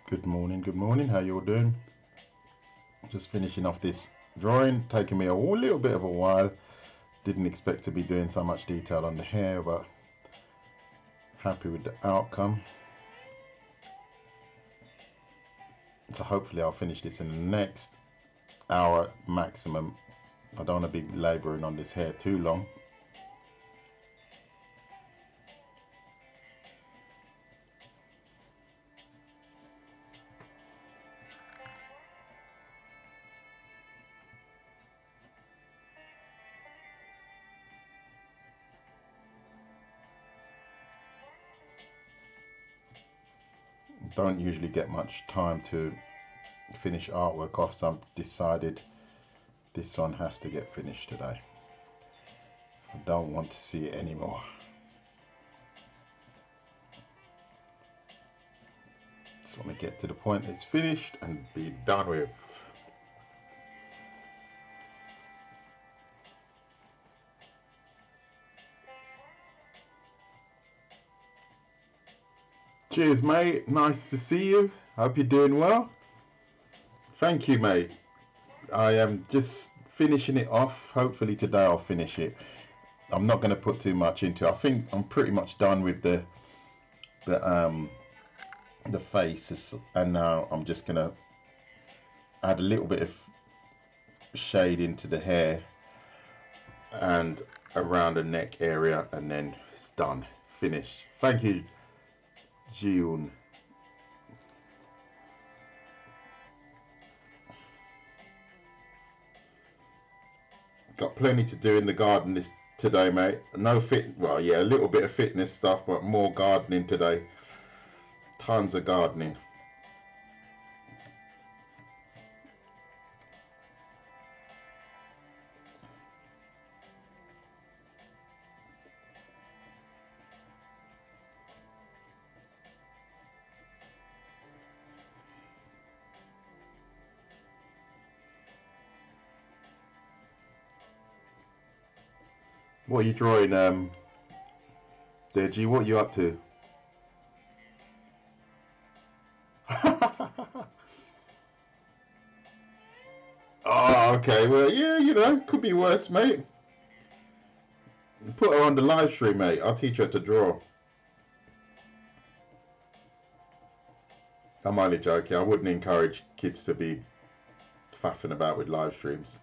Good morning, how you all doing? Just finishing off this drawing, taking me a little bit of a while. Didn't expect to be doing so much detail on the hair, but happy with the outcome. So hopefully I'll finish this in the next hour maximum. I don't want to be labouring on this hair too long. Don't usually get much time to finish artwork off, so I've decided this one has to get finished today. I don't want to see it anymore. Just want to get to the point it's finished and be done with. Cheers, mate. Nice to see you. Hope you're doing well. Thank you, mate. I am just finishing it off. Hopefully today I'll finish it. I'm not going to put too much into it. I think I'm pretty much done with the faces, and now I'm just going to add a little bit of shade into the hair and around the neck area, and then it's done. Finished. Thank you, June. Got plenty to do in the garden today, mate. No well, yeah, a little bit of fitness stuff, but more gardening today. Tons of gardening. What are you drawing, Deji? What are you up to? Oh, okay. Well, yeah, you know, could be worse, mate. Put her on the live stream, mate. I'll teach her to draw. I'm only joking. I wouldn't encourage kids to be faffing about with live streams.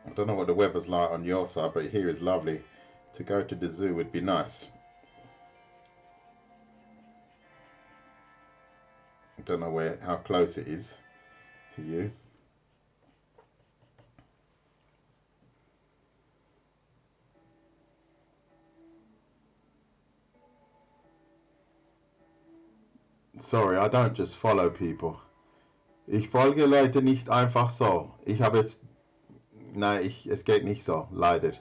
I don't know what the weather's like on your side, but here is lovely. To go to the zoo would be nice. I don't know how close it is to you. Sorry, I don't just follow people. Ich folge Leute nicht einfach so. Ich habe es... Nein, es geht nicht so, leider.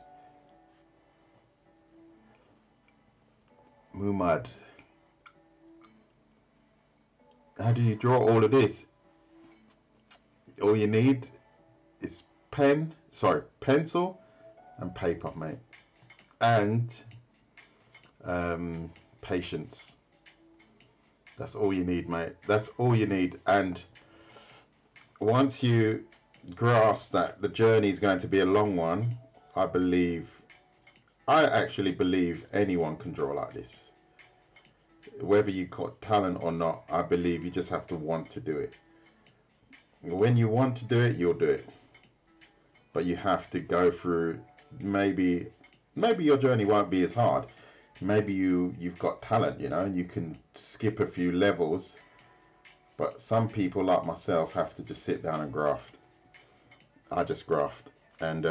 Mumad. How do you draw all of this? All you need is pencil and paper, mate. And patience. That's all you need, mate. That's all you need. And once you grasp that the journey is going to be a long one, I actually believe anyone can draw like this. Whether you've got talent or not, I believe you just have to want to do it. When you want to do it, you'll do it. But you have to go through, maybe your journey won't be as hard. Maybe you've got talent, you know, and you can skip a few levels. But some people like myself have to just sit down and graft. I just graft. And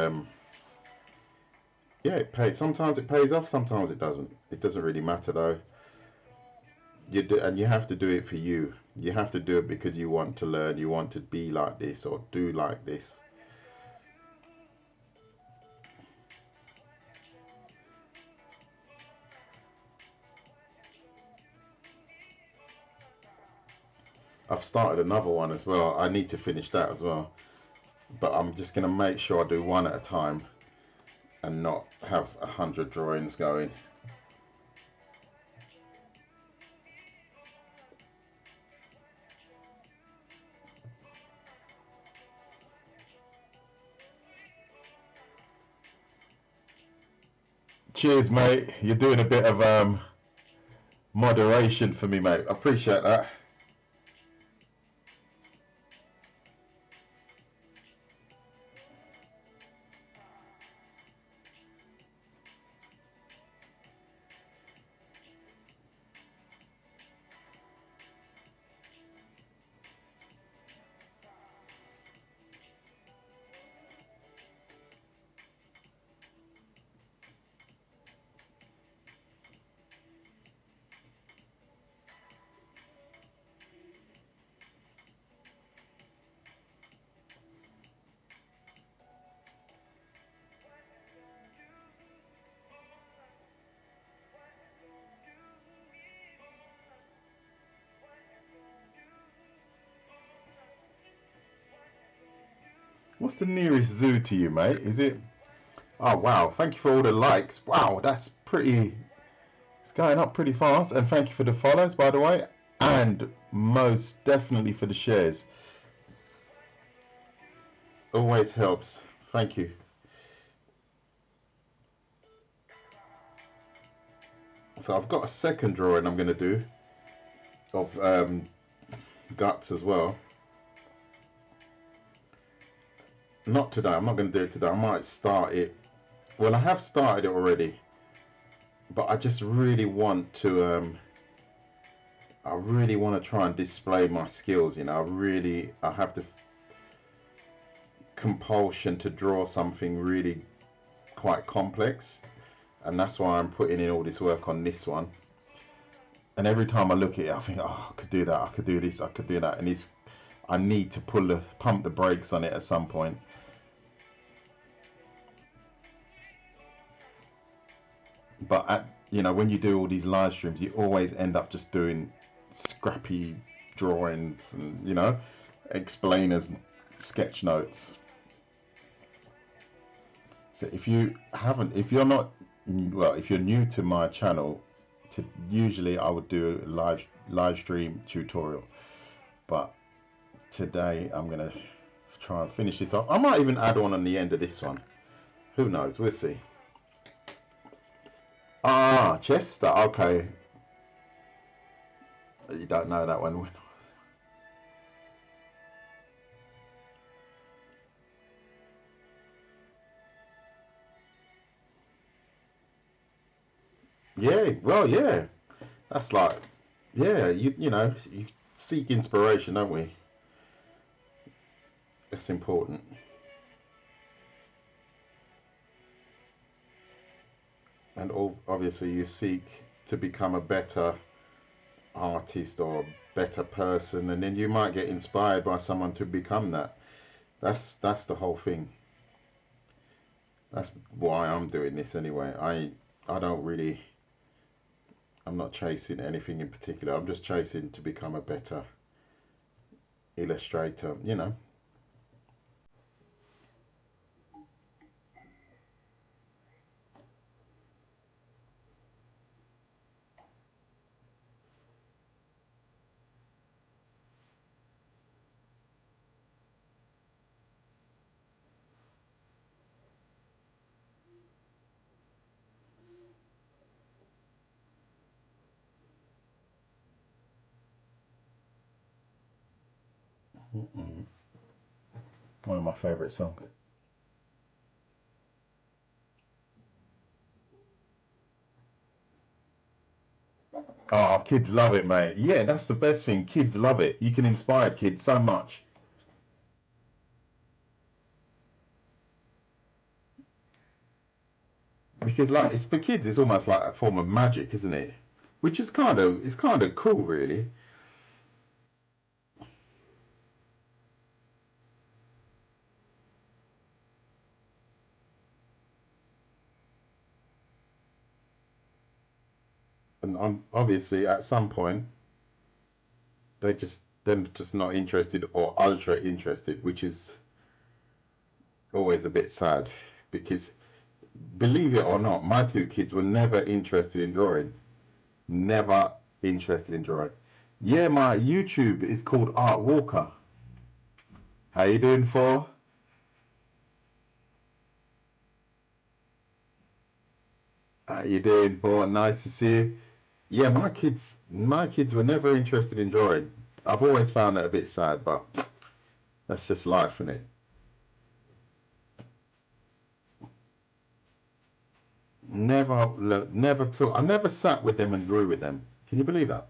yeah, it pays. Sometimes it pays off, sometimes it doesn't. It doesn't really matter though. You do, and you have to do it for you. You have to do it because you want to learn, you want to be like this or do like this. I've started another one as well. I need to finish that as well. But I'm just going to make sure I do one at a time and not have 100 drawings going. Cheers, mate. You're doing a bit of moderation for me, mate. I appreciate that. What's the nearest zoo to you, mate? Is it? Oh, wow. Thank you for all the likes. Wow, that's pretty. It's going up pretty fast. And thank you for the follows, by the way. And most definitely for the shares. Always helps. Thank you. So I've got a second drawing I'm going to do of guts as well. Not today. I'm not going to do it today. I might start it. Well, I have started it already, but I just really want to. I really want to try and display my skills. You know, I have the compulsion to draw something really quite complex, and that's why I'm putting in all this work on this one. And every time I look at it, I think, oh, I could do that. I could do this. I could do that. And I need to pump the brakes on it at some point. But when you do all these live streams, you always end up just doing scrappy drawings and explainers, sketch notes. So if you're new to my channel, usually I would do a live stream tutorial, but today I'm gonna try and finish this off. I might even add on the end of this one. Who knows? We'll see. Ah, Chester. Okay. You don't know that one. Yeah. Well, yeah. That's like, yeah. You seek inspiration, don't we? It's important. And obviously, you seek to become a better artist or a better person, and then you might get inspired by someone to become that. That's the whole thing. That's why I'm doing this anyway. I don't really. I'm not chasing anything in particular. I'm just chasing to become a better illustrator. Mm-mm. One of my favorite songs. Oh, kids love it, mate. Yeah, that's the best thing. Kids love it. You can inspire kids so much. Because like it's for kids, it's almost like a form of magic, isn't it? which is it's kind of cool, really. And obviously, at some point, they're just not interested or ultra interested, which is always a bit sad because believe it or not, my two kids were never interested in drawing. Never interested in drawing. Yeah, my YouTube is called Art Walker. How you doing, for? How you doing, for? Nice to see you. Yeah, my kids were never interested in drawing. I've always found that a bit sad, but that's just life, isn't it? Never took. I never sat with them and drew with them. Can you believe that?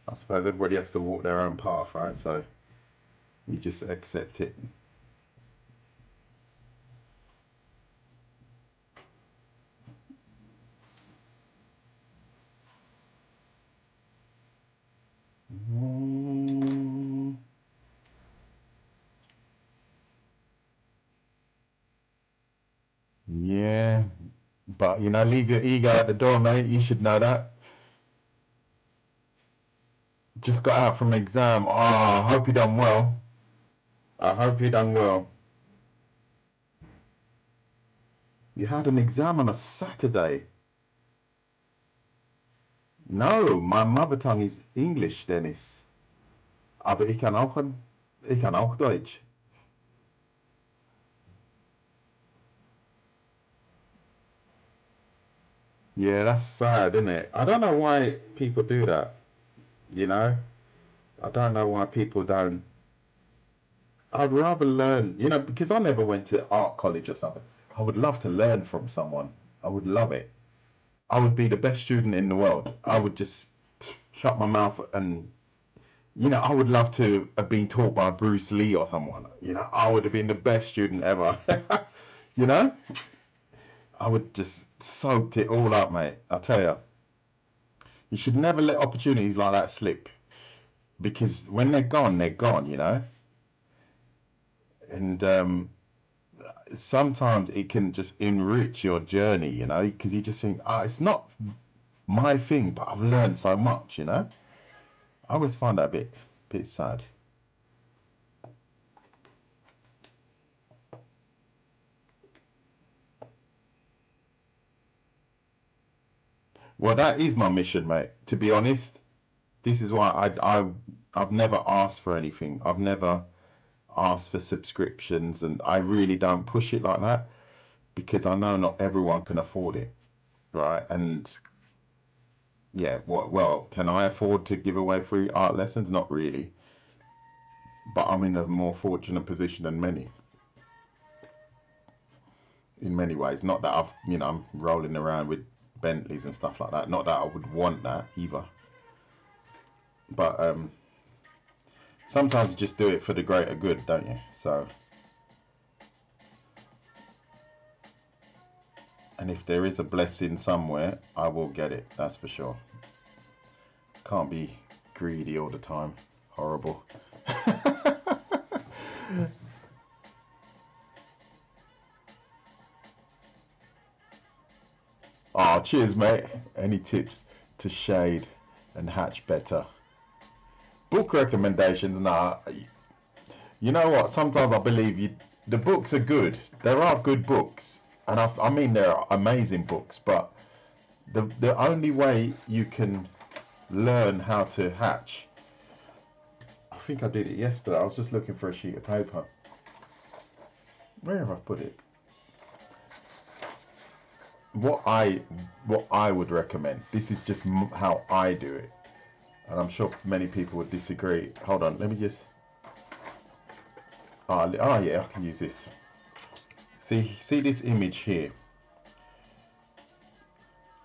I suppose everybody has to walk their own path, right? So you just accept it. Mm, yeah, but leave your ego at the door, mate. You should know that. Just got out from exam. Oh, I hope you done well. I hope you done well. You had an exam on a Saturday. No, my mother tongue is English, Dennis. Aber ich kann auch Deutsch. Yeah, that's sad, isn't it? I don't know why people do that, you know? I don't know why people don't. I'd rather learn, because I never went to art college or something. I would love to learn from someone. I would love it. I would be the best student in the world. I would just shut my mouth and, I would love to have been taught by Bruce Lee or someone. I would have been the best student ever. you know? I would just soaked it all up, mate. I tell you, you should never let opportunities like that slip because when they're gone, And sometimes it can just enrich your journey, because you just think, it's not my thing, but I've learned so much. I always find that a bit sad. Well, that is my mission, mate. To be honest, this is why I've never asked for anything. I've never asked for subscriptions, and I really don't push it like that because I know not everyone can afford it, right? And yeah, well, can I afford to give away free art lessons? Not really, but I'm in a more fortunate position than many in many ways. Not that I'm rolling around with Bentleys and stuff like that. Not that I would want that either, but sometimes you just do it for the greater good, don't you? So, and if there is a blessing somewhere, I will get it. That's for sure. Can't be greedy all the time. Horrible. Oh, cheers, mate. Any tips to shade and hatch better? Book recommendations? Nah. You know what? Sometimes I believe the books are good. There are good books, and I mean there are amazing books. But the only way you can learn how to hatch. I think I did it yesterday. I was just looking for a sheet of paper. Where have I put it? What I would recommend. This is just how I do it, and I'm sure many people would disagree. Hold on, let me just. Oh yeah, I can use this. See this image here.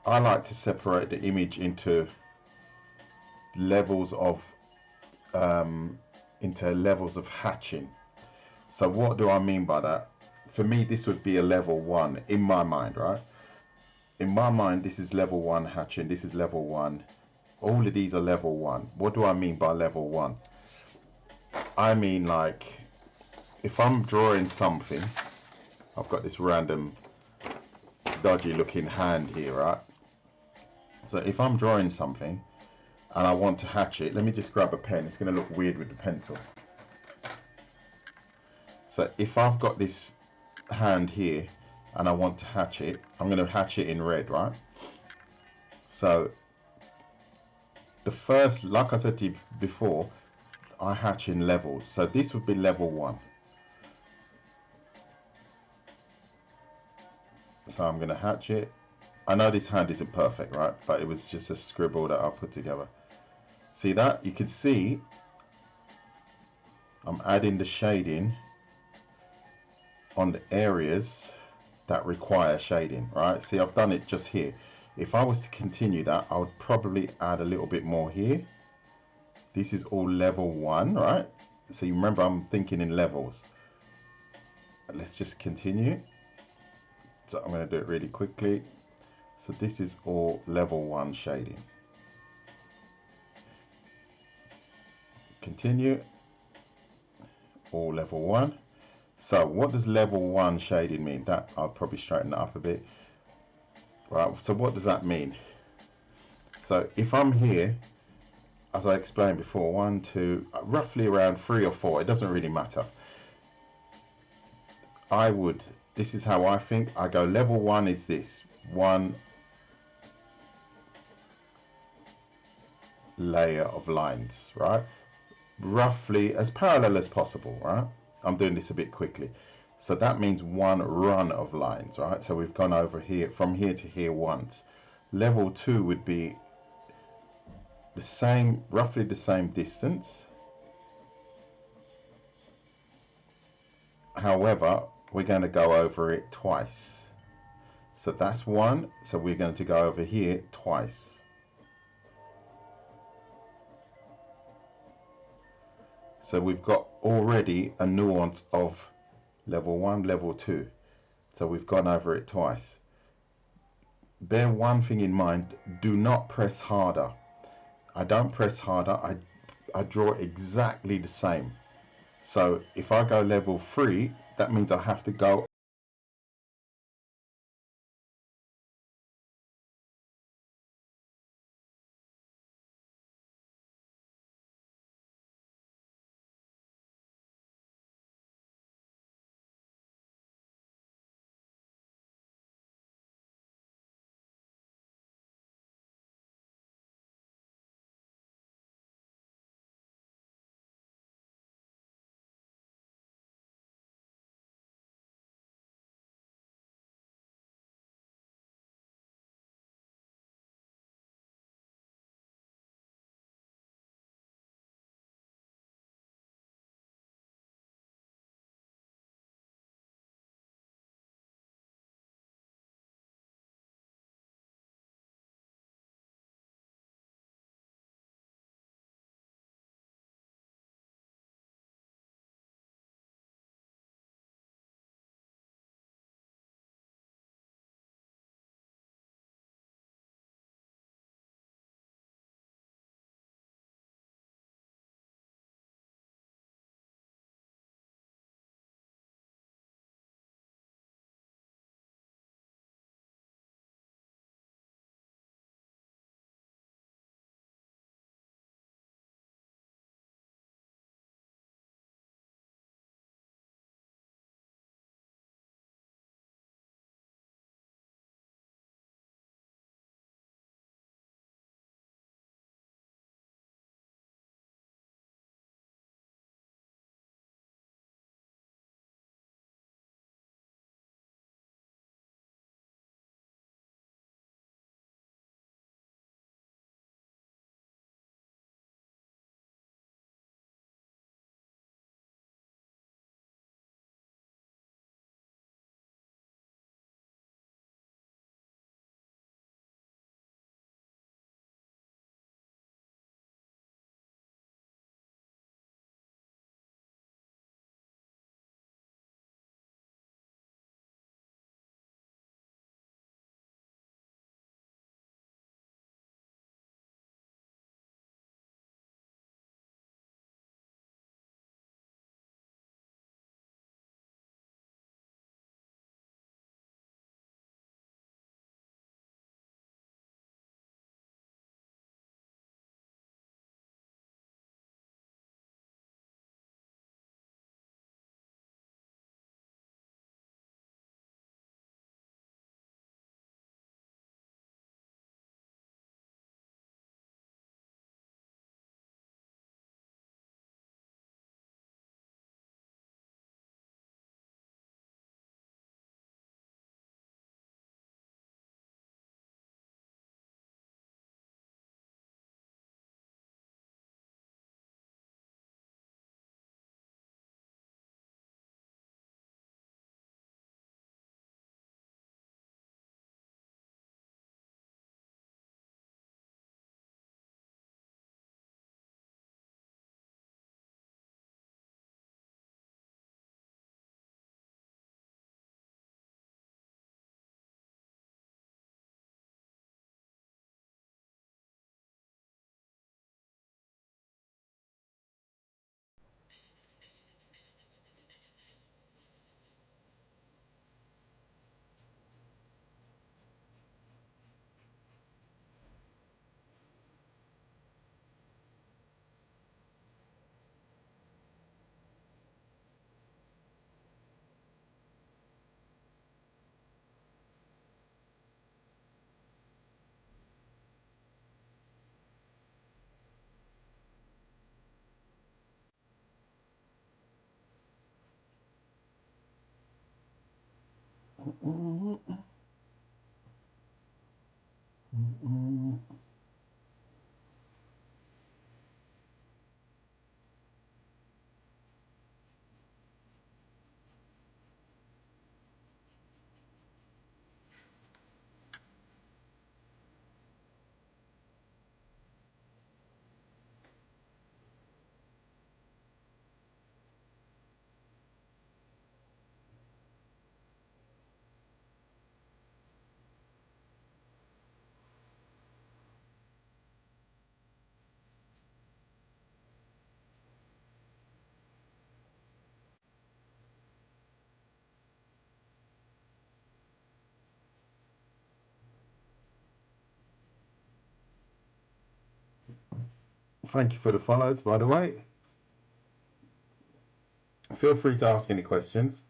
I like to separate the image levels of um, into levels of hatching. So what do I mean by that? For me, this would be a level 1 in my mind, right? In my mind, this is level 1 hatching. This is level 1. All of these are level 1. What do I mean by level 1? I mean, like, if I'm drawing something, I've got this random dodgy looking hand here, right? So if I'm drawing something and I want to hatch it, let me just grab a pen. It's going to look weird with the pencil. So if I've got this hand here and I want to hatch it, I'm going to hatch it in red, right? So the first, like I said to you before, I hatch in levels. So this would be level 1. So I'm going to hatch it. I know this hand isn't perfect, right? But it was just a scribble that I put together. See that? You can see I'm adding the shading on the areas that require shading, right? See, I've done it just here. If I was to continue that, I would probably add a little bit more here. This is all level 1, right? So you remember I'm thinking in levels. Let's just continue. So I'm going to do it really quickly. So this is all level 1 shading. Continue. All level 1. So what does level 1 shading mean? That I'll probably straighten that up a bit. Right, so what does that mean? So if I'm here, as I explained before, 1, 2, roughly around 3 or 4, it doesn't really matter. This is how I think. I go level 1 is this. 1 layer of lines, right? Roughly as parallel as possible, right? I'm doing this a bit quickly. So that means 1 run of lines, right? So we've gone over here, from here to here once. Level 2 would be the same, roughly the same distance. However, we're going to go over it twice. So that's 1. So we're going to go over here twice. So we've got already a nuance of level 1, level 2. So we've gone over it twice. Bear one thing in mind, do not press harder. I don't press harder, I draw exactly the same. So if I go level 3, that means I have to go Thank you for the follows, by the way. Feel free to ask any questions.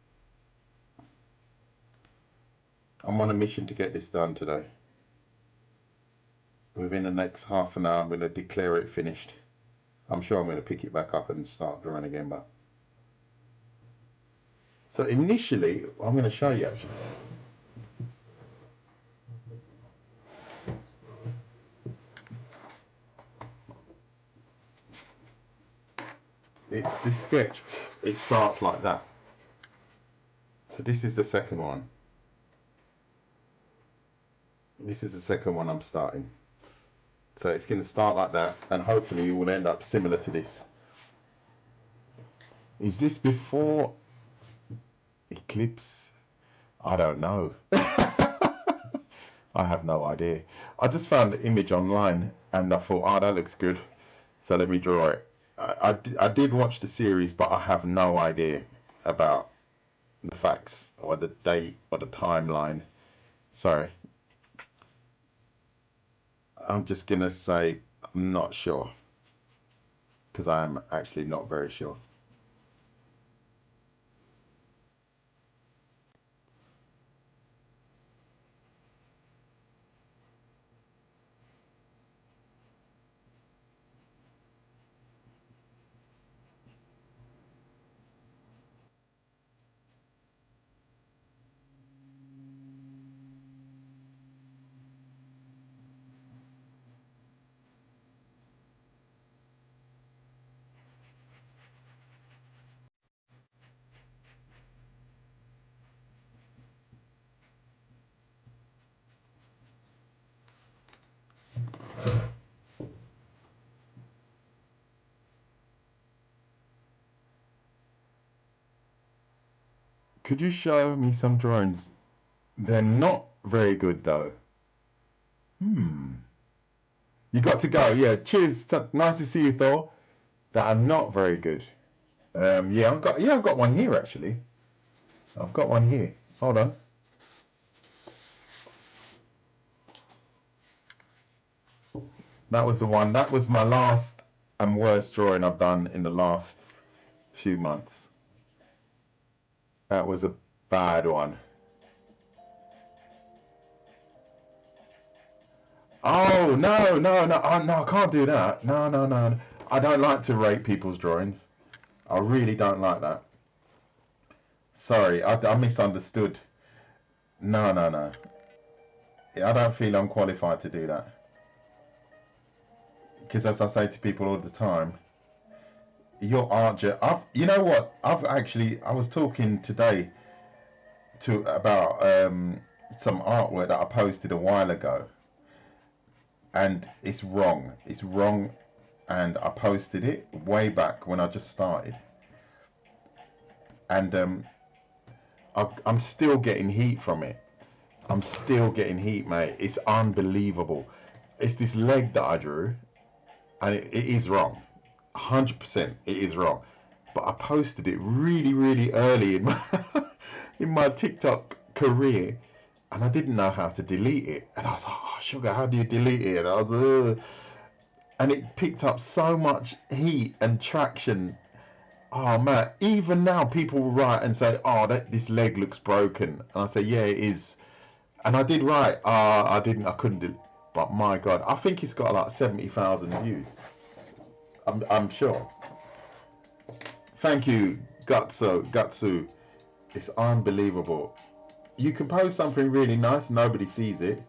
I'm on a mission to get this done today. Within the next half an hour, I'm going to declare it finished. I'm sure I'm going to pick it back up and start drawing again, but. So initially, I'm going to show you actually. This sketch, it starts like that. So this is the second one. This is the second one I'm starting. So it's going to start like that, and hopefully it will end up similar to this. Is this before eclipse? I don't know. I have no idea. I just found the image online and I thought, oh, that looks good. So let me draw it. I did watch the series, but I have no idea about the facts or the date or the timeline. Sorry. I'm just going to say I'm not sure, because I'm actually not very sure. Could you show me some drawings? They're not very good though. You got to go. Yeah. Cheers. Nice to see you, Thor. That are not very good. Yeah, I've got one here actually. I've got one here. Hold on. That was the one. That was my last and worst drawing I've done in the last few months. That was a bad one. Oh no, no, no! Oh, no, I can't do that. No, no, no. I don't like to rate people's drawings. I really don't like that. Sorry, I misunderstood. No, no, no. I don't feel I'm qualified to do that. Because as I say to people all the time, your art, you know what? I was talking today about some artwork that I posted a while ago, and it's wrong. It's wrong, and I posted it way back when I just started, and I'm still getting heat from it. I'm still getting heat, mate. It's unbelievable. It's this leg that I drew, and it is wrong. 100% it is wrong. But I posted it really, really early in my in my TikTok career, and I didn't know how to delete it. And I was like, oh, sugar, how do you delete it? And I was, and it picked up so much heat and traction. Oh man, even now people will write and say, oh, this leg looks broken. And I say, yeah, it is. And I did write, I couldn't do it. But my God, I think it's got like 70,000 views. I'm sure. Thank you, Gutsu. It's unbelievable. You can post something really nice, nobody sees it.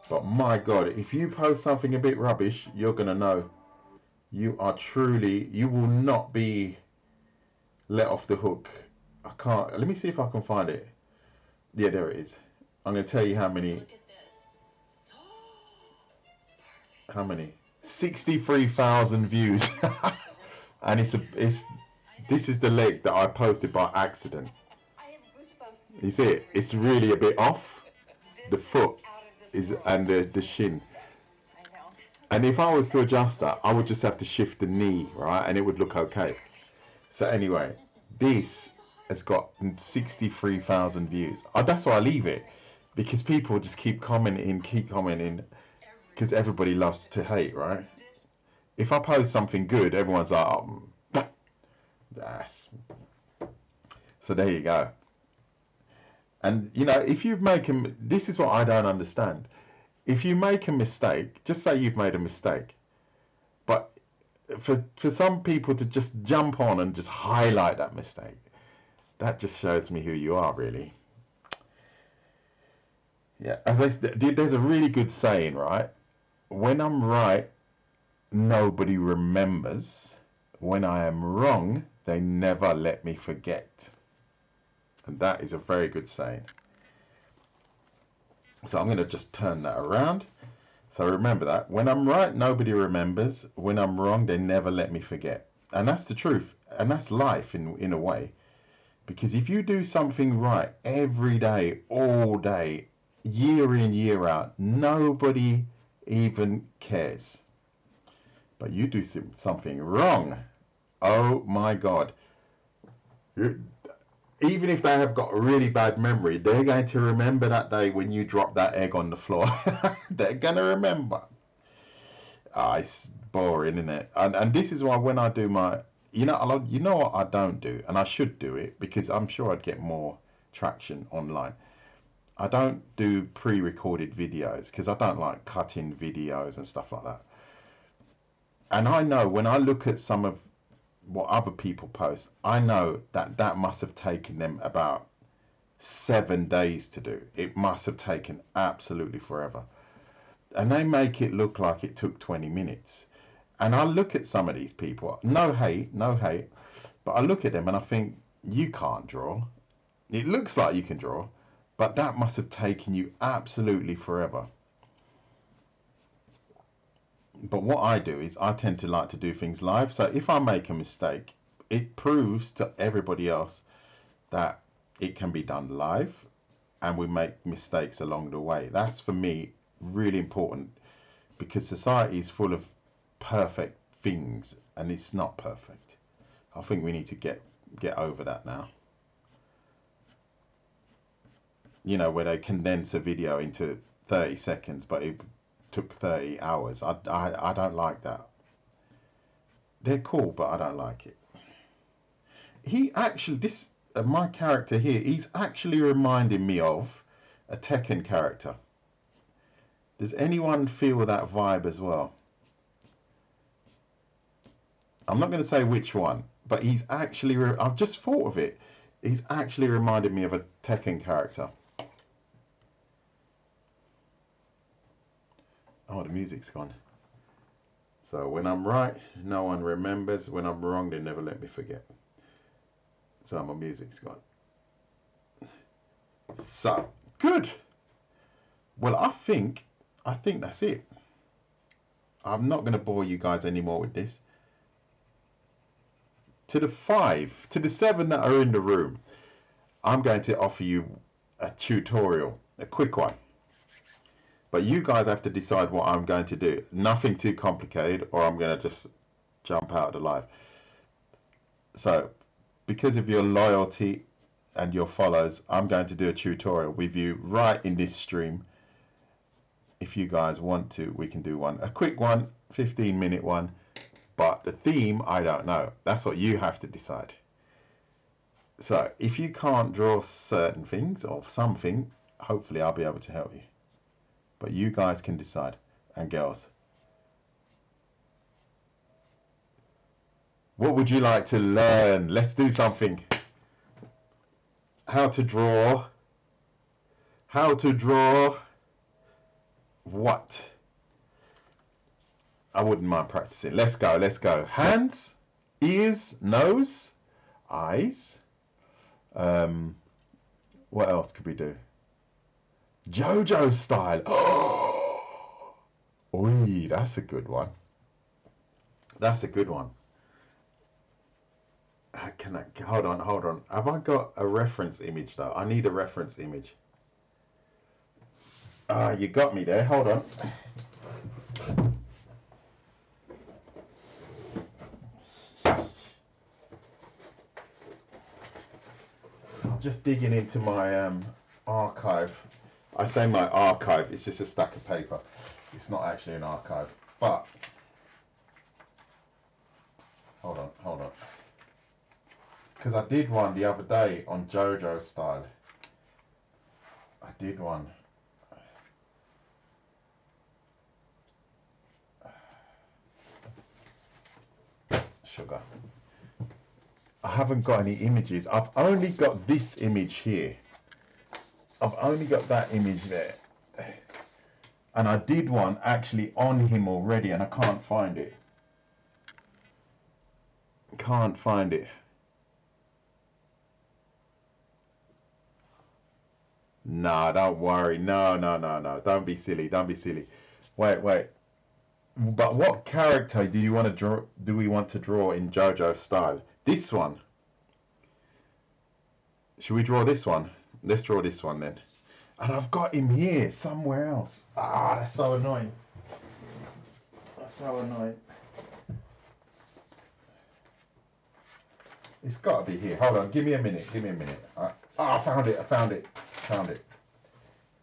But my God, if you post something a bit rubbish, you're going to know. You are truly, you will not be let off the hook. I can't, let me see if I can find it. Yeah, there it is. I'm going to tell you how many. How many? 63,000 views. And this is the leg that I posted by accident. You see it? It's really a bit off. The foot is and the shin. And if I was to adjust that, I would just have to shift the knee, right? And it would look okay. So anyway, this has got 63,000 views. That's why I leave it. Because people just keep commenting, because everybody loves to hate, right? If I post something good, everyone's like, oh, that's... So there you go. And, you know, if you make this is what I don't understand. If you make a mistake, just say you've made a mistake. But for some people to just jump on and just highlight that mistake, that just shows me who you are, really. Yeah, there's a really good saying, right? When I'm right, nobody remembers. When I am wrong, they never let me forget. And that is a very good saying. So I'm going to just turn that around. So remember that. When I'm right, nobody remembers. When I'm wrong, they never let me forget. And that's the truth. And that's life in a way. Because if you do something right every day, all day, year in, year out, nobody even cares. But you do something wrong, oh my God. Even if they have got a really bad memory, they're going to remember that day when you dropped that egg on the floor. They're going to remember. It's boring, isn't it? And this is why when I do my... You know what I don't do, and I should do it, because I'm sure I'd get more traction online. I don't do pre-recorded videos, because I don't like cutting videos and stuff like that. And I know when I look at some of what other people post, I know that must have taken them about 7 days to do. It must have taken absolutely forever. And they make it look like it took 20 minutes. And I look at some of these people, no hate, but I look at them and I think, you can't draw. It looks like you can draw, but that must have taken you absolutely forever. But what I do is I tend to like to do things live. So if I make a mistake, it proves to everybody else that it can be done live, and we make mistakes along the way. That's for me really important, because society is full of perfect things and it's not perfect. I think we need to get over that now. You know, where they condense a video into 30 seconds, but it took 30 hours. I don't like that. They're cool, but I don't like it. He actually, my character here, he's actually reminding me of a Tekken character. Does anyone feel that vibe as well? I'm not going to say which one, but he's actually, I've just thought of it. He's actually reminded me of a Tekken character. Oh, the music's gone. So when I'm right, no one remembers. When I'm wrong, they never let me forget. So my music's gone. So, good. Well, I think that's it. I'm not going to bore you guys anymore with this. To the 7 that are in the room, I'm going to offer you a tutorial, a quick one. But you guys have to decide what I'm going to do. Nothing too complicated, or I'm going to just jump out of the live. So, because of your loyalty and your follows, I'm going to do a tutorial with you right in this stream. If you guys want to, we can do one. A quick one, 15-minute one. But the theme, I don't know. That's what you have to decide. So, if you can't draw certain things or something, hopefully I'll be able to help you. But you guys can decide, and girls. What would you like to learn? Let's do something. How to draw how to draw what? I wouldn't mind practicing. Let's go, let's go. Hands, ears, nose, eyes. What else could we do? JoJo style. Oh, oi, that's a good one. That's a good one. Can I hold on, hold on? Have I got a reference image though? I need a reference image. Ah, you got me there. Hold on. I'm just digging into my archive. I say my archive, it's just a stack of paper. It's not actually an archive. But hold on. Because I did one the other day on JoJo style. I did one. Sugar. I haven't got any images. I've only got this image here. I've only got that image there. And I did one actually on him already and I can't find it. Can't find it. Nah, don't worry. No. Don't be silly. Don't be silly. Wait. But what character do you want to draw? Do we want to draw in JoJo style? This one. Should we draw this one? Let's draw this one then. And I've got him here somewhere else. Ah, that's so annoying. That's so annoying. It's got to be here. Hold on. Give me a minute. Give me a minute. Oh, I found it. I found it. Found it.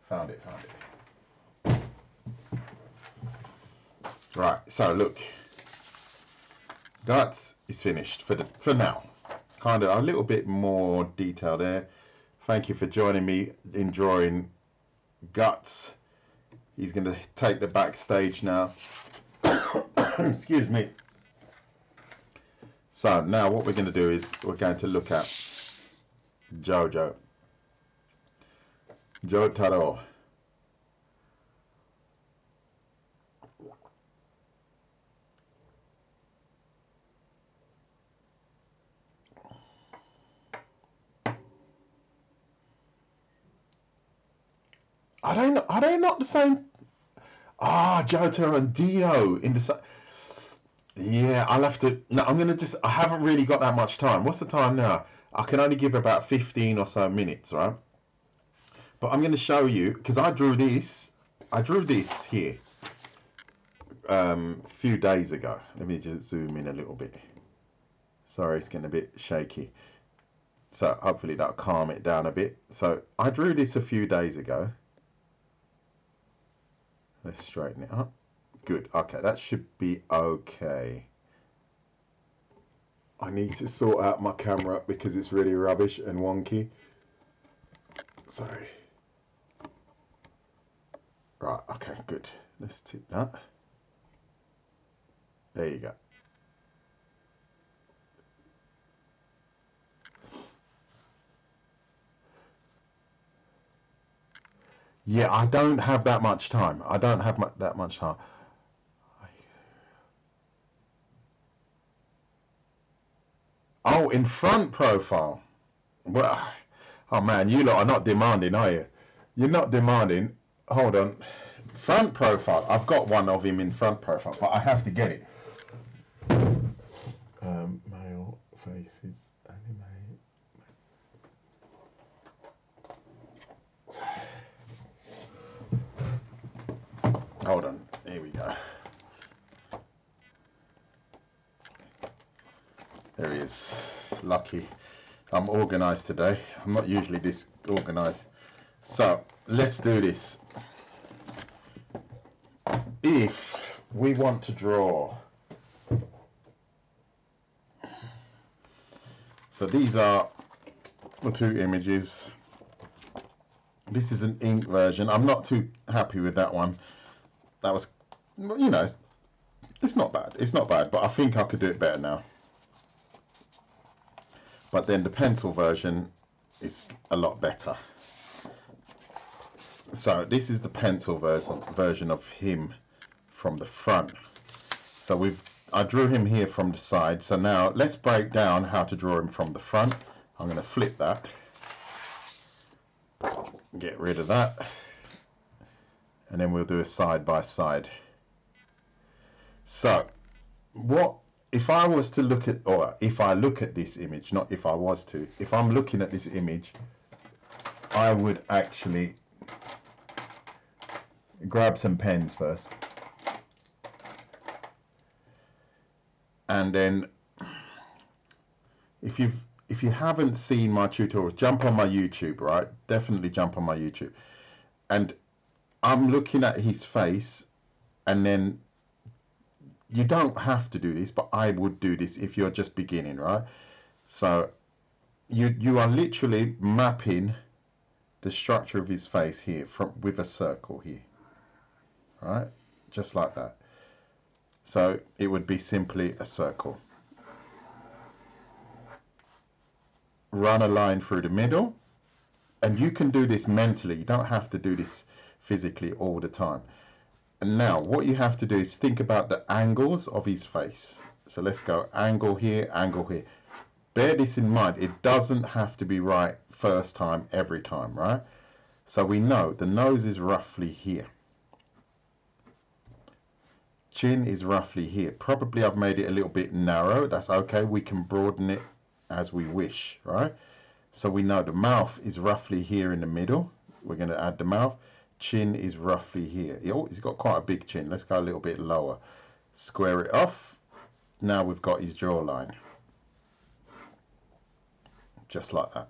Found it. Found it. Right. So look. Guts is finished for now. Kind of a little bit more detail there. Thank you for joining me in drawing Guts. He's going to take the backstage now. Excuse me. So now what we're going to do is we're going to look at JoJo. Jotaro. Are they not the same? Ah, Jotaro and Dio in the same. Yeah, I'll have to. No, I'm gonna just. I haven't really got that much time. What's the time now? I can only give about 15 or so minutes, right? But I'm gonna show you because I drew this. I drew this here a few days ago. Let me just zoom in a little bit. Sorry, it's getting a bit shaky. So hopefully that'll calm it down a bit. So I drew this a few days ago. Let's straighten it up. Good. Okay, that should be okay. I need to sort out my camera because it's really rubbish and wonky. Sorry. Right, okay, good. Let's tip that. There you go. Yeah, I don't have that much time. I don't have that much time. Oh, in front profile. Well, oh man, you lot are not demanding, are you? You're not demanding. Hold on. Front profile. I've got one of him in front profile, but I have to get it. Male faces, anime. Hold on. Here we go. There he is. Lucky. I'm organised today. I'm not usually this organised. So let's do this. If we want to draw, so these are the two images. This is an ink version. I'm not too happy with that one. That was, you know, it's not bad. It's not bad, but I think I could do it better now. But then the pencil version is a lot better. So this is the pencil version of him from the front. So I drew him here from the side. So now let's break down how to draw him from the front. I'm going to flip that, get rid of that, and then we'll do a side by side. So what if I was to look at, or if I look at this image, not if I was to, if I'm looking at this image, I would actually grab some pens first, and then if you haven't seen my tutorials, jump on my YouTube, right? Definitely jump on my YouTube. And I'm looking at his face, and then you don't have to do this, but I would do this if you're just beginning, right? So you are literally mapping the structure of his face here with a circle here, right? Just like that. So it would be simply a circle. Run a line through the middle, and you can do this mentally. You don't have to do this physically all the time. And now what you have to do is think about the angles of his face. So let's go angle here, angle here. Bear this in mind, it doesn't have to be right first time every time, right? So we know the nose is roughly here. Chin is roughly here. Probably I've made it a little bit narrow. That's okay. We can broaden it as we wish, right? So we know the mouth is roughly here in the middle. We're going to add the mouth. Chin is roughly here. Oh, he's got quite a big chin. Let's go a little bit lower. Square it off. Now we've got his jawline. Just like that.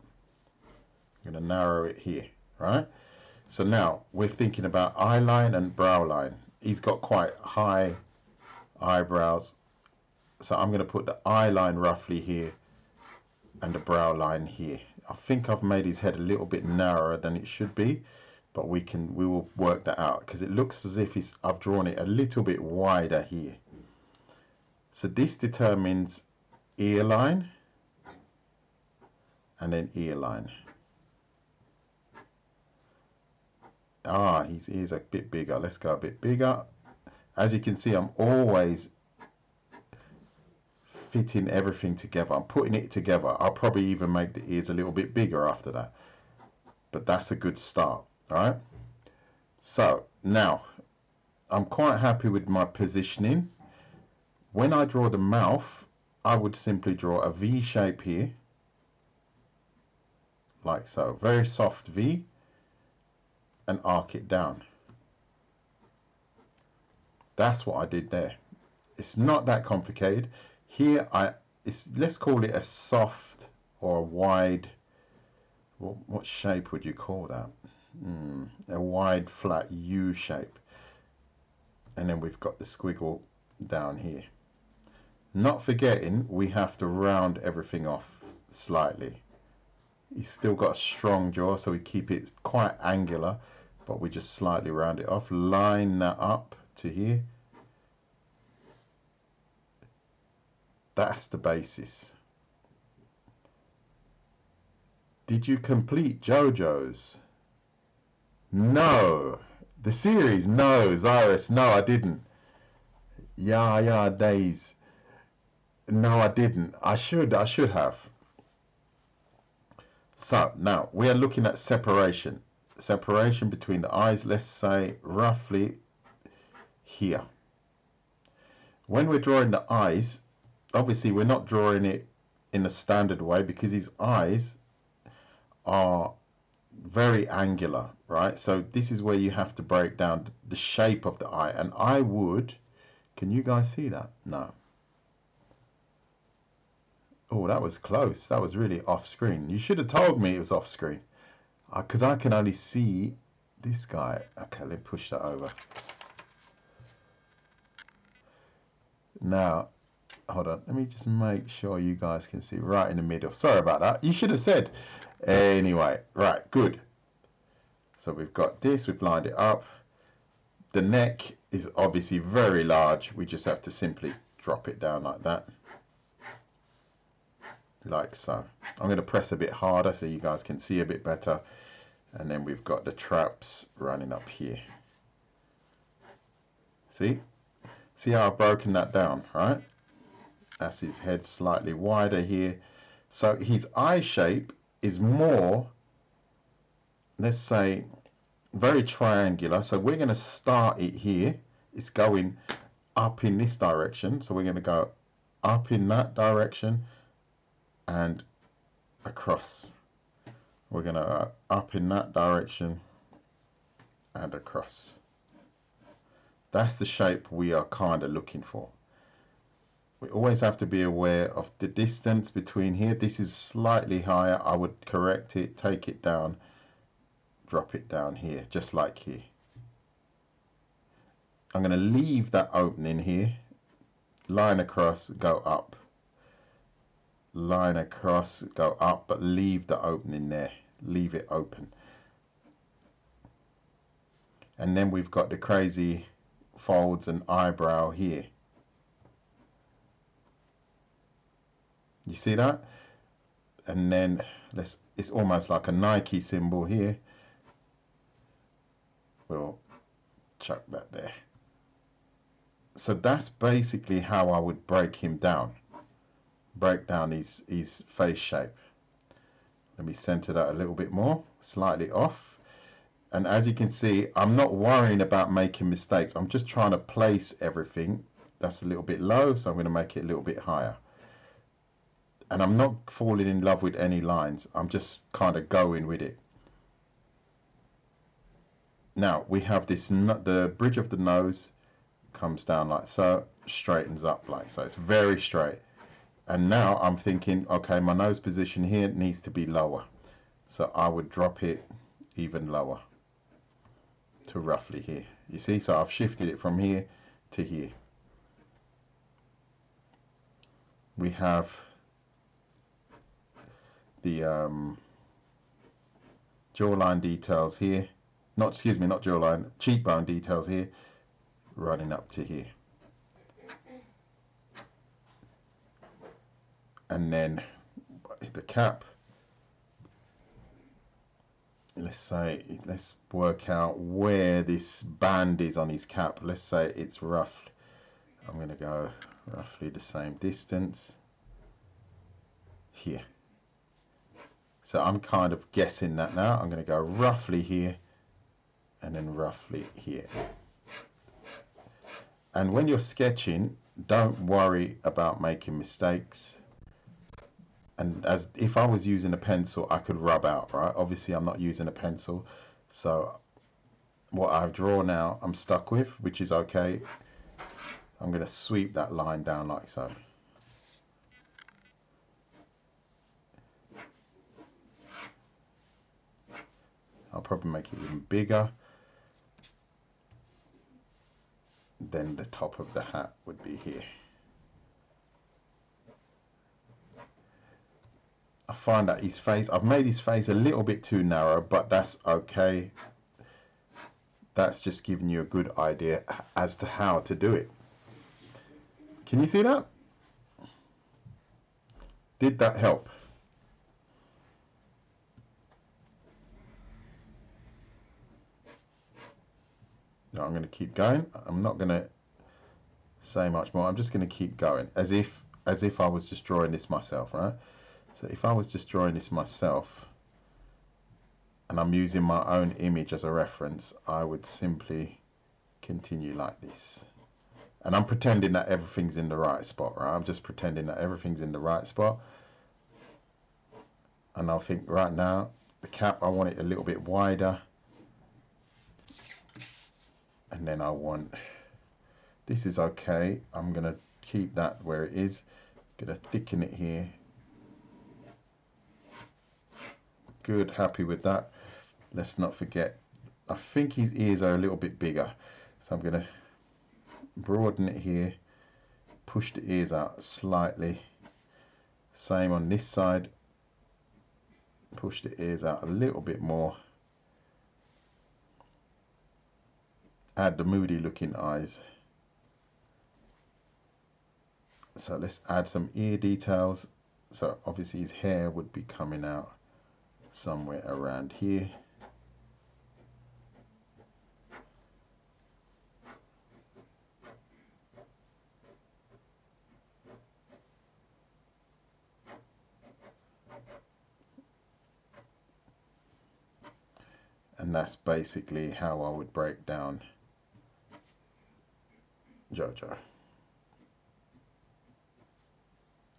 I'm going to narrow it here, right? So now we're thinking about eye line and brow line. He's got quite high eyebrows. So I'm going to put the eye line roughly here and the brow line here. I think I've made his head a little bit narrower than it should be, but we will work that out, because it looks as if I've drawn it a little bit wider here. So this determines ear line and then ear line. His ears are a bit bigger. Let's go a bit bigger. As you can see, I'm always fitting everything together. I'm putting it together. I'll probably even make the ears a little bit bigger after that, but that's a good start. All right, so now I'm quite happy with my positioning. When I draw the mouth, I would simply draw a V shape here, like so, very soft V, and arc it down. That's what I did there. It's not that complicated. Here let's call it a soft or a wide, what shape would you call that? A wide flat U shape. And then we've got the squiggle down here. Not forgetting we have to round everything off slightly. He's still got a strong jaw, so we keep it quite angular, but we just slightly round it off. Line that up to here. That's the basis. Did you complete JoJo's? No. The series? No. Zyrus? No, I didn't. Yeah, days. No, I didn't. I should have. So now we are looking at separation. Separation between the eyes, let's say roughly here. When we're drawing the eyes, obviously we're not drawing it in a standard way, because his eyes are very angular, right? So this is where you have to break down the shape of the eye. And I would, can you guys see that? No. Oh, that was close. That was really off screen. You should have told me it was off screen, because I can only see this guy. Okay, let me push that over. Now, hold on. Let me just make sure you guys can see right in the middle. Sorry about that. You should have said. Anyway, right, good. So we've got this. We've lined it up. The neck is obviously very large. We just have to simply drop it down like that. Like so. I'm going to press a bit harder so you guys can see a bit better. And then we've got the traps running up here. See how I've broken that down, right? That's his head slightly wider here. So his eye shape is more, let's say, very triangular. So we're going to start it here. It's going up in this direction. So we're going to go up in that direction and across. We're going to up in that direction and across. That's the shape we are kind of looking for. We always have to be aware of the distance between here. This is slightly higher. I would correct it, take it down, drop it down here, just like here. I'm going to leave that opening here, line across, go up. Line across, go up, but leave the opening there. Leave it open. And then we've got the crazy folds and eyebrow here. You see that? And then it's almost like a Nike symbol here. We'll chuck that there. So that's basically how I would break him down. Break down his face shape. Let me center that a little bit more, slightly off. And as you can see, I'm not worrying about making mistakes. I'm just trying to place everything. That's a little bit low, so I'm going to make it a little bit higher. And I'm not falling in love with any lines. I'm just kind of going with it. Now we have this, the bridge of the nose comes down like so, straightens up like so. It's very straight. And now I'm thinking, okay, my nose position here needs to be lower. So I would drop it even lower to roughly here. You see, so I've shifted it from here to here. We have the jawline details here. Not jawline, cheekbone details here, running up to here. And then the cap, let's work out where this band is on his cap. Let's say it's rough. I'm going to go roughly the same distance here. So I'm kind of guessing that now. I'm going to go roughly here and then roughly here. And when you're sketching, don't worry about making mistakes. And as if I was using a pencil, I could rub out, right? Obviously I'm not using a pencil, so what I've drawn now I'm stuck with, which is okay. I'm going to sweep that line down like so. I'll probably make it even bigger. Then the top of the hat would be here. I find that his face, I've made his face a little bit too narrow, but that's okay. That's just giving you a good idea as to how to do it. Can you see that? Did that help? No, I'm going to keep going. I'm not going to say much more. I'm just going to keep going as if I was just drawing this myself, right? So if I was just drawing this myself and I'm using my own image as a reference, I would simply continue like this. And I'm pretending that everything's in the right spot, right? I'm just pretending that everything's in the right spot. And I'll think right now, the cap, I want it a little bit wider. And then I want, this is okay. I'm going to keep that where it is. Going to thicken it here. Good, happy with that. Let's not forget, I think his ears are a little bit bigger. So I'm going to broaden it here, push the ears out slightly. Same on this side. Push the ears out a little bit more. Add the moody looking eyes. So let's add some ear details. So obviously his hair would be coming out somewhere around here. And that's basically how I would break down JoJo.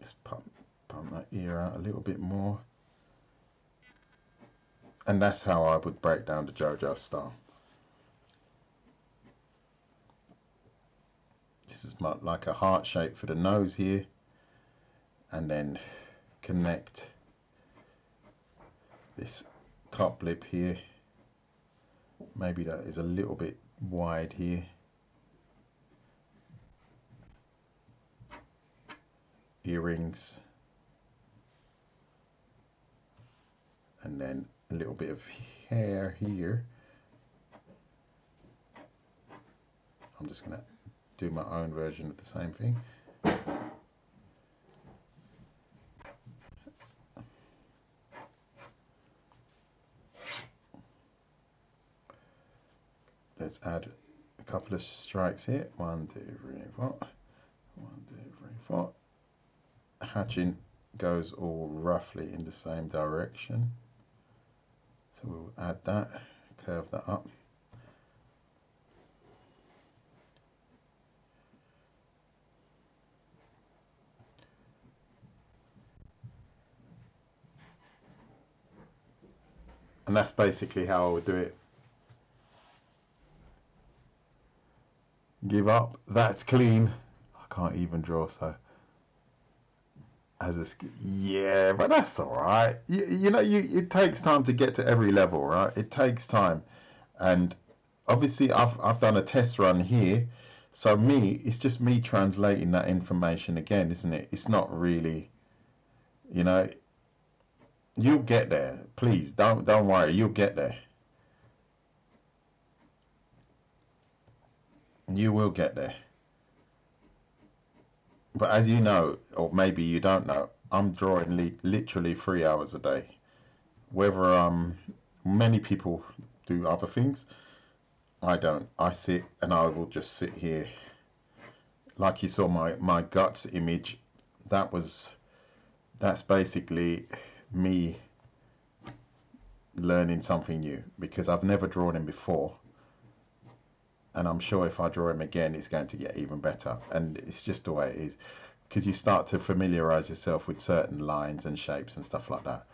Just pump that ear out a little bit more. And that's how I would break down the JoJo style. This is like a heart shape for the nose here. And then connect this top lip here. Maybe that is a little bit wide here. Earrings. And then a little bit of hair here. I'm just going to do my own version of the same thing. Let's add a couple of strikes here. 1, 2, 3, 4. 1, 2, 3, 4. Hatching goes all roughly in the same direction. So we'll add that, curve that up. And that's basically how I would do it. Give up. That's clean. I can't even draw, so as a yeah, but that's all right. You know, it takes time to get to every level, right? It takes time, and obviously I've done a test run here, so it's just me translating that information again, isn't it? It's not really, you know. You'll get there. Please don't worry. You'll get there. You will get there. But as you know, or maybe you don't know, I'm drawing literally 3 hours a day. Whether many people do other things, I don't. I sit and I will just sit here. Like you saw my guts image, that's basically me learning something new, because I've never drawn him before, and I'm sure if I draw him again it's going to get even better. And it's just the way it is, because you start to familiarize yourself with certain lines and shapes and stuff like that.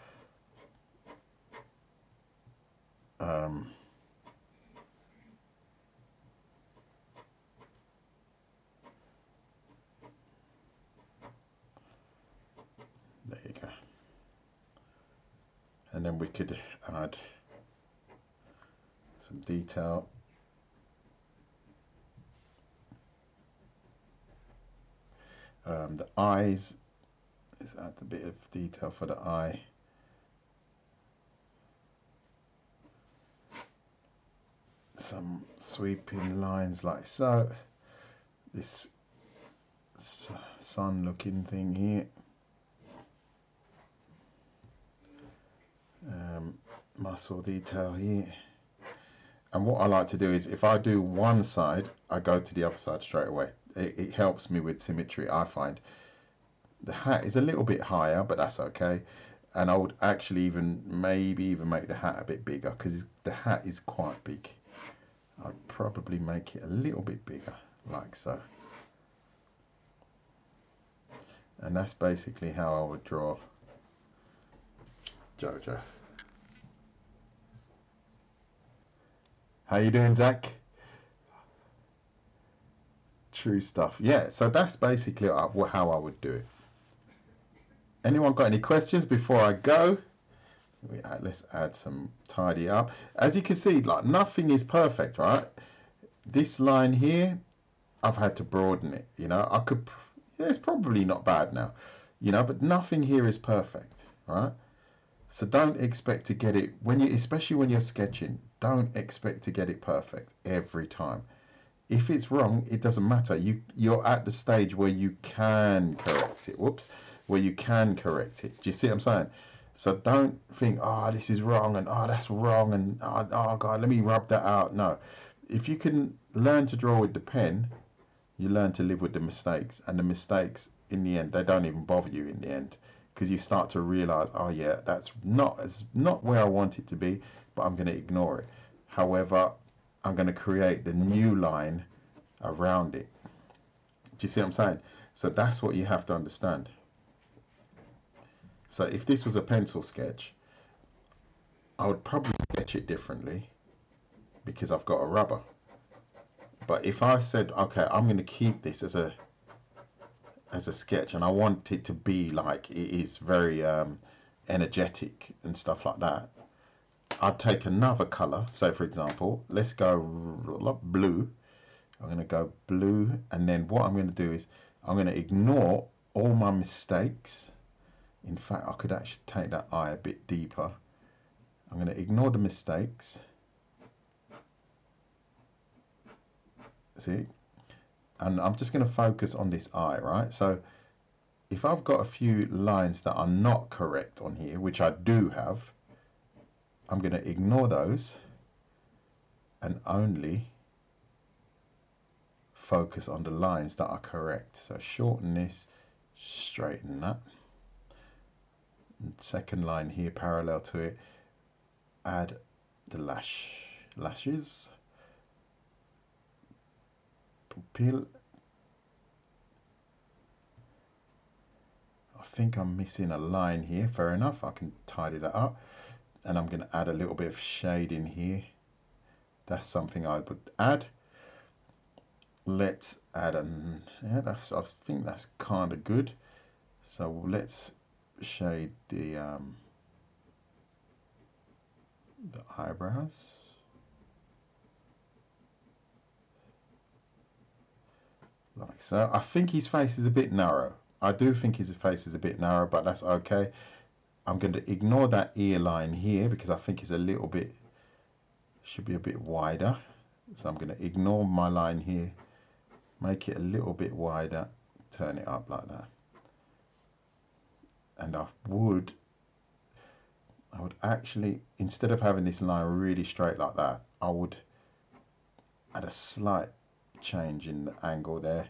There you go. And then we could add some detail. The eyes, let's add a bit of detail for the eye. Some sweeping lines like so. This sun looking thing here. Muscle detail here. And what I like to do is, if I do one side, I go to the other side straight away. It helps me with symmetry, I find. The hat is a little bit higher, but that's okay. And I would actually maybe even make the hat a bit bigger, because the hat is quite big. I'd probably make it a little bit bigger, like so. And that's basically how I would draw JoJo. How you doing, Zach? True stuff. Yeah, so that's basically how I would do it. Anyone got any questions before I go? Let's add some tidy up. As you can see, like, nothing is perfect, right? This line here, I've had to broaden it. You know, yeah, it's probably not bad now, you know, but nothing here is perfect, right? So don't expect to get it especially when you're sketching. Don't expect to get it perfect every time. If it's wrong, it doesn't matter. You're at the stage where you can correct it. Whoops, where you can correct it. Do you see what I'm saying? So don't think, oh, this is wrong, and oh, that's wrong, and oh God, let me rub that out. No, if you can learn to draw with the pen, you learn to live with the mistakes, and the mistakes in the end, they don't even bother you in the end, because you start to realize, oh yeah, that's not where I want it to be, but I'm going to ignore it. However, I'm going to create the new line around it. Do you see what I'm saying? So that's what you have to understand. So if this was a pencil sketch, I would probably sketch it differently because I've got a rubber. But if I said, okay, I'm going to keep this as a sketch, and I want it to be like it is very energetic and stuff like that, I'd take another color. So for example, let's go blue. I'm going to go blue, and then what I'm going to do is I'm going to ignore all my mistakes. In fact, I could actually take that eye a bit deeper. I'm going to ignore the mistakes. See? And I'm just going to focus on this eye, right? So if I've got a few lines that are not correct on here, which I do have, I'm going to ignore those and only focus on the lines that are correct. So shorten this, straighten that. And second line here, parallel to it, add the lashes, pupil. I think I'm missing a line here. Fair enough, I can tidy that up. And I'm going to add a little bit of shade in here. That's something I would add. Let's add an, yeah, I think that's kind of good. So let's shade the eyebrows. Like so. I think his face is a bit narrow. I do think his face is a bit narrow, but that's okay. I'm going to ignore that ear line here because I think it's a little bit, should be a bit wider. So I'm going to ignore my line here, make it a little bit wider, turn it up like that. And I would actually, instead of having this line really straight like that, I would add a slight change in the angle there.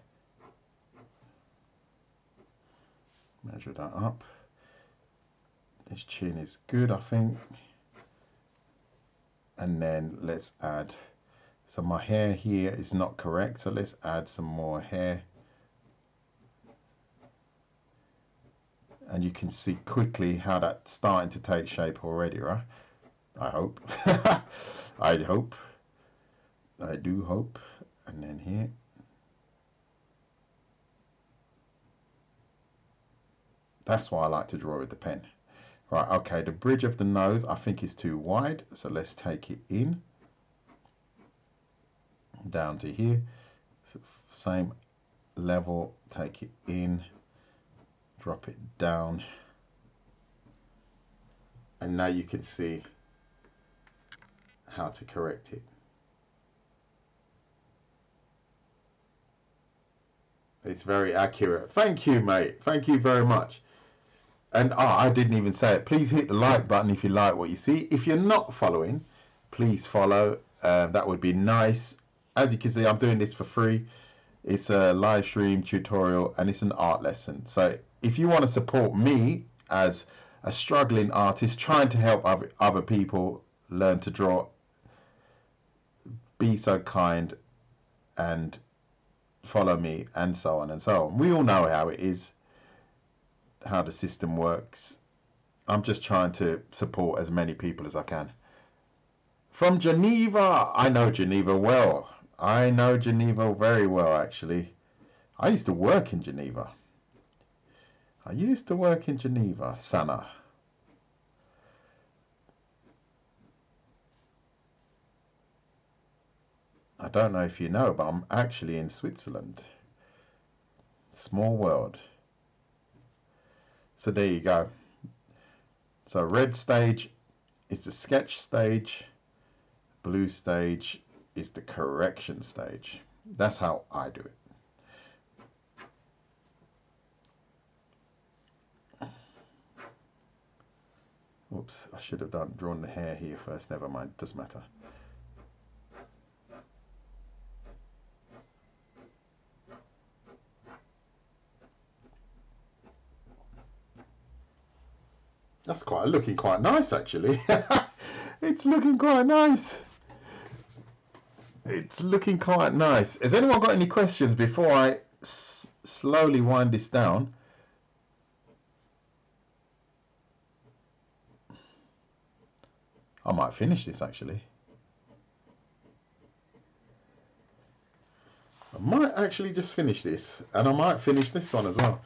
Measure that up. His chin is good, I think. And then let's add, so my hair here is not correct, so let's add some more hair. And you can see quickly how that's starting to take shape already, right? I hope. I hope. I do hope. And then here. That's why I like to draw with the pen. Right, okay, the bridge of the nose I think is too wide, so let's take it in. Down to here. So same level, take it in. Drop it down. And now you can see how to correct it. It's very accurate. Thank you, mate. Thank you very much. And I didn't even say it. Please hit the like button if you like what you see. If you're not following, please follow. That would be nice. As you can see, I'm doing this for free. It's a live stream tutorial and it's an art lesson. So if you want to support me as a struggling artist trying to help other people learn to draw, be so kind and follow me, and so on and so on. We all know how it is, how the system works. I'm just trying to support as many people as I can. From Geneva. I know Geneva well. I know Geneva very well, actually. I used to work in Geneva. I used to work in Geneva, Sana. I don't know if you know, but I'm actually in Switzerland. Small world. So there you go. So red stage is the sketch stage. Blue stage is the correction stage. That's how I do it. Oops, I should have drawn the hair here first. Never mind, doesn't matter. That's looking quite nice, actually. It's looking quite nice. It's looking quite nice. Has anyone got any questions before I slowly wind this down? I might finish this actually. I might actually just finish this, and I might finish this one as well.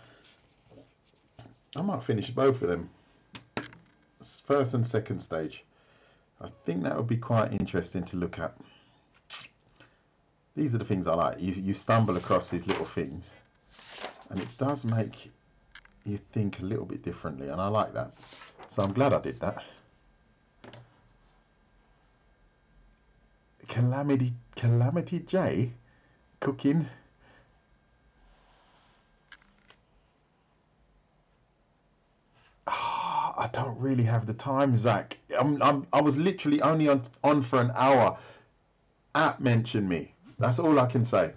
I might finish both of them, first and second stage. I think that would be quite interesting to look at. These are the things I like. You stumble across these little things, and it does make you think a little bit differently, and I like that. So I'm glad I did that. Calamity J cooking. I don't really have the time, Zach. I was literally only on for an hour. App mention me. That's all I can say.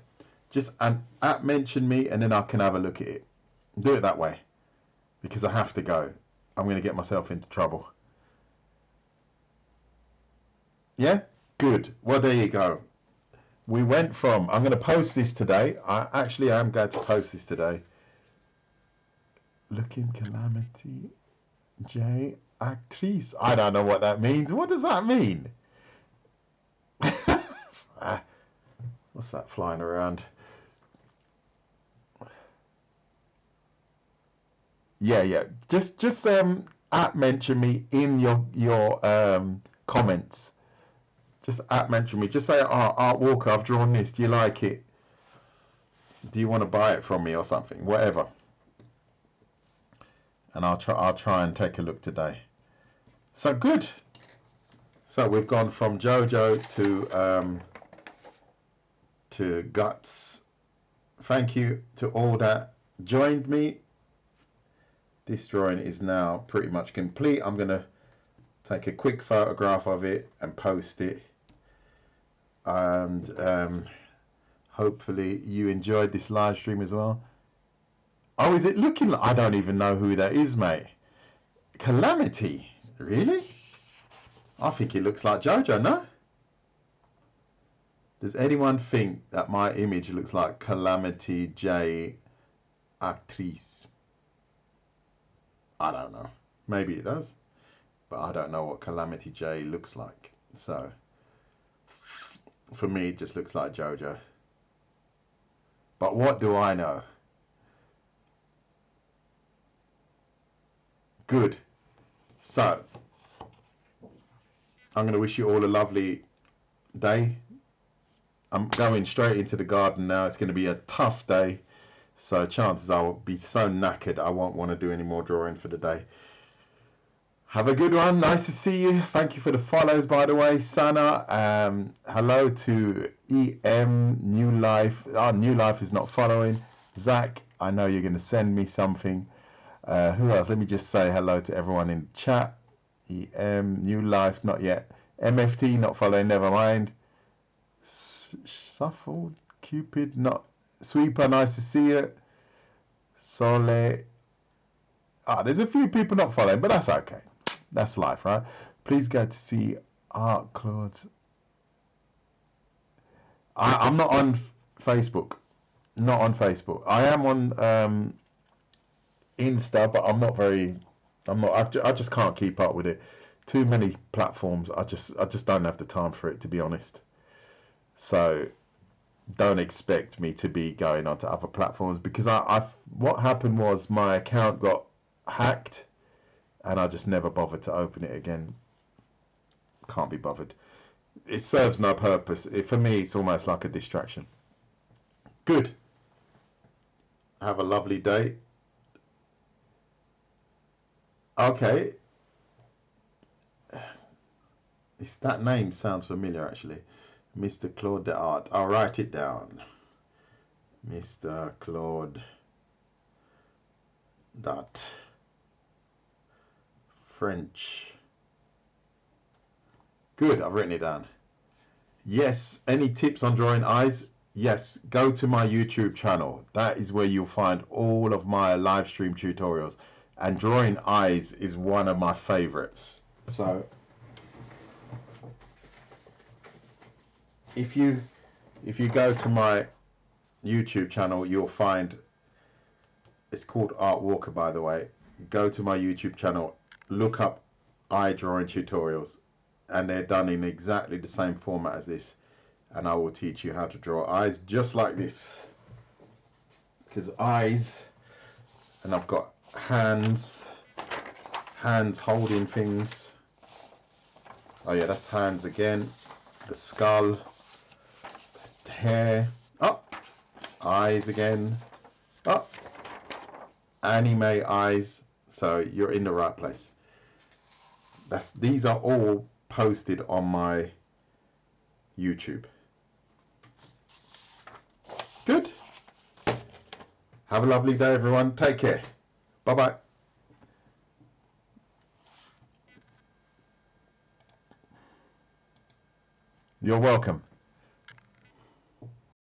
Just an app mention me, and then I can have a look at it. Do it that way, because I have to go. I'm going to get myself into trouble. Yeah? Good. Well, there you go. We went from, I'm going to post this today. I am going to post this today. Looking Calamity J actrice. I don't know what that means. What does that mean? What's that flying around? Yeah. Just mention me in your comments. Just mention me. Just say, oh, Art Walker, I've drawn this. Do you like it? Do you want to buy it from me or something? Whatever. And I'll try and take a look today. So good. So we've gone from JoJo to Guts. Thank you to all that joined me. This drawing is now pretty much complete. I'm going to take a quick photograph of it and post it. And hopefully you enjoyed this live stream as well. Oh, is it looking like... I don't even know who that is, mate. Calamity? Really? I think it looks like JoJo, no? Does anyone think that my image looks like Calamity J actrice? I don't know. Maybe it does. But I don't know what Calamity J looks like. So, for me, it just looks like JoJo. But what do I know? Good. So, I'm going to wish you all a lovely day. I'm going straight into the garden now. It's going to be a tough day. So chances I will be so knackered I won't want to do any more drawing for the day. Have a good one. Nice to see you. Thank you for the follows, by the way. Sana, hello to EM, New Life. Oh, New Life is not following. Zach, I know you're going to send me something. Who else? Let me just say hello to everyone in chat. EM, New Life, not yet. MFT, not following, never mind. Shuffled, Cupid, not. Sweeper, nice to see you. Sole. There's a few people not following, but that's okay. That's life, right? Please go to see Art Claude. I'm not on Facebook. Not on Facebook. I am on Insta, but I'm not very. I just can't keep up with it. Too many platforms. I just don't have the time for it, to be honest. So don't expect me to be going onto other platforms, because what happened was my account got hacked and I just never bothered to open it again. Can't be bothered. It serves no purpose. For me, it's almost like a distraction. Good. Have a lovely day. Okay. That name sounds familiar, actually. Mr. Claude de Art. I'll write it down. Mr. Claude dot French. Good, I've written it down. Yes, any tips on drawing eyes? Yes, go to my YouTube channel. That is where you'll find all of my live stream tutorials. And drawing eyes is one of my favorites. So if you go to my YouTube channel, you'll find it's called Art Walker, by the way. Go to my YouTube channel, look up eye drawing tutorials, and they're done in exactly the same format as this, and I will teach you how to draw eyes just like this. Because eyes, and I've got hands holding things. Oh yeah, that's hands again. The skull, the hair, up, eyes again, up, anime eyes. So you're in the right place. These are all posted on my YouTube. Good. Have a lovely day, everyone. Take care. Bye-bye. You're welcome.